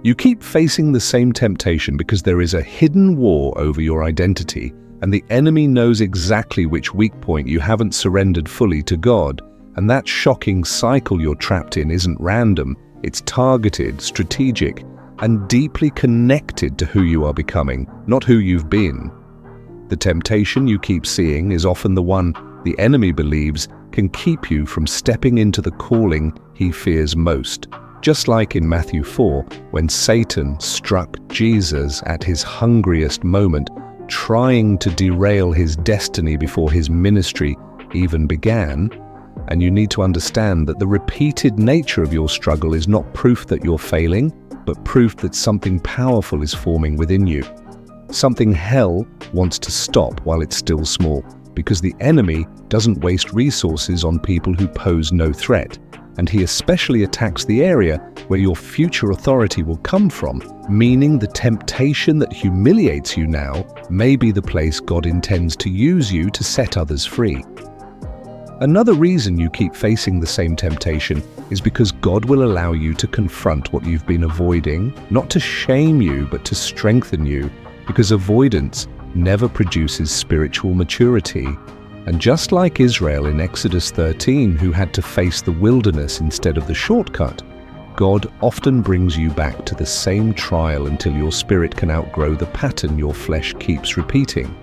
You keep facing the same temptation because there is a hidden war over your identity, and the enemy knows exactly which weak point you haven't surrendered fully to God. And that shocking cycle you're trapped in isn't random, it's targeted, strategic, and deeply connected to who you are becoming, not who you've been. The temptation you keep seeing is often the one the enemy believes can keep you from stepping into the calling he fears most. Just like in Matthew 4, when Satan struck Jesus at his hungriest moment, trying to derail his destiny before his ministry even began. And you need to understand that the repeated nature of your struggle is not proof that you're failing, but proof that something powerful is forming within you. Something hell wants to stop while it's still small, because the enemy doesn't waste resources on people who pose no threat. And he especially attacks the area where your future authority will come from, meaning the temptation that humiliates you now may be the place God intends to use you to set others free. Another reason you keep facing the same temptation is because God will allow you to confront what you've been avoiding, not to shame you, but to strengthen you, because avoidance never produces spiritual maturity. And just like Israel in Exodus 13, who had to face the wilderness instead of the shortcut, God often brings you back to the same trial until your spirit can outgrow the pattern your flesh keeps repeating.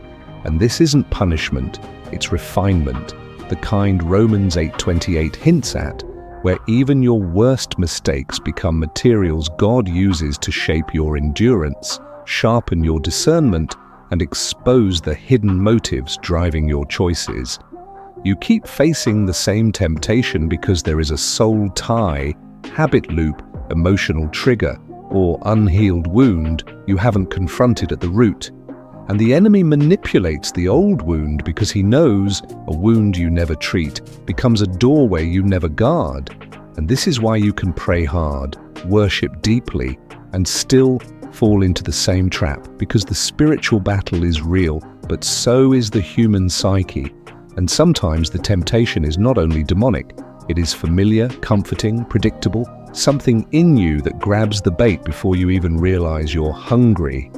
And this isn't punishment, it's refinement, the kind Romans 8:28 hints at, where even your worst mistakes become materials God uses to shape your endurance, sharpen your discernment, and expose the hidden motives driving your choices. You keep facing the same temptation because there is a soul tie, habit loop, emotional trigger, or unhealed wound you haven't confronted at the root. And the enemy manipulates the old wound because he knows a wound you never treat becomes a doorway you never guard. And this is why you can pray hard, worship deeply, and still fall into the same trap, because the spiritual battle is real, but so is the human psyche. And sometimes the temptation is not only demonic, it is familiar, comforting, predictable, something in you that grabs the bait before you even realize you're hungry.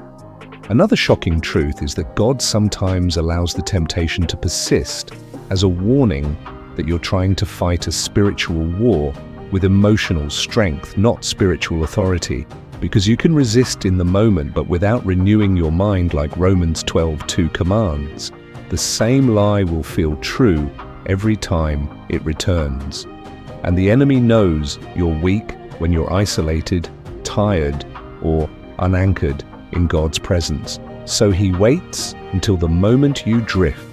Another shocking truth is that God sometimes allows the temptation to persist as a warning that you're trying to fight a spiritual war with emotional strength, not spiritual authority. Because you can resist in the moment, but without renewing your mind like Romans 12:2 commands, the same lie will feel true every time it returns. And the enemy knows you're weak when you're isolated, tired, or unanchored in God's presence. So he waits until the moment you drift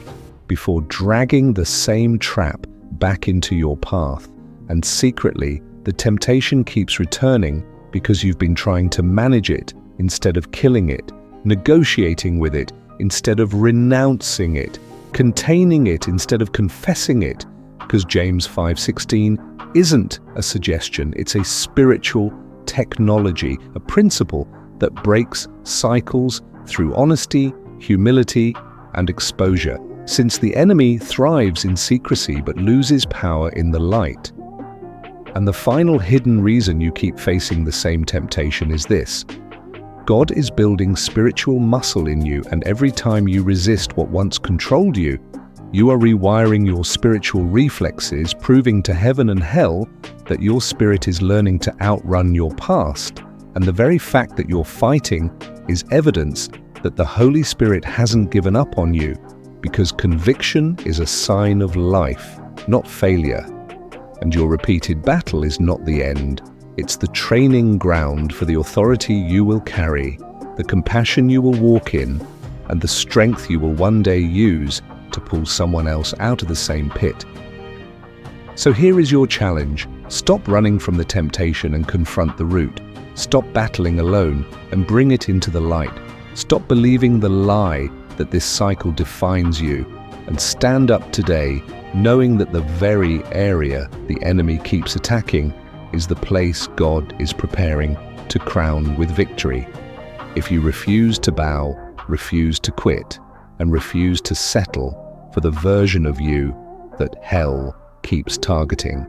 before dragging the same trap back into your path. And secretly, the temptation keeps returning because you've been trying to manage it instead of killing it, negotiating with it instead of renouncing it, containing it instead of confessing it, because James 5:16 isn't a suggestion, it's a spiritual technology, a principle that breaks cycles through honesty, humility, and exposure, since the enemy thrives in secrecy but loses power in the light. And the final hidden reason you keep facing the same temptation is this: God is building spiritual muscle in you, and every time you resist what once controlled you, you are rewiring your spiritual reflexes, proving to heaven and hell that your spirit is learning to outrun your past. And the very fact that you're fighting is evidence that the Holy Spirit hasn't given up on you, because conviction is a sign of life, not failure. And your repeated battle is not the end. It's the training ground for the authority you will carry, the compassion you will walk in, and the strength you will one day use to pull someone else out of the same pit. So here is your challenge. Stop running from the temptation and confront the root. Stop battling alone and bring it into the light. Stop believing the lie that this cycle defines you, and stand up today knowing that the very area the enemy keeps attacking is the place God is preparing to crown with victory. If you refuse to bow, refuse to quit, and refuse to settle for the version of you that hell keeps targeting.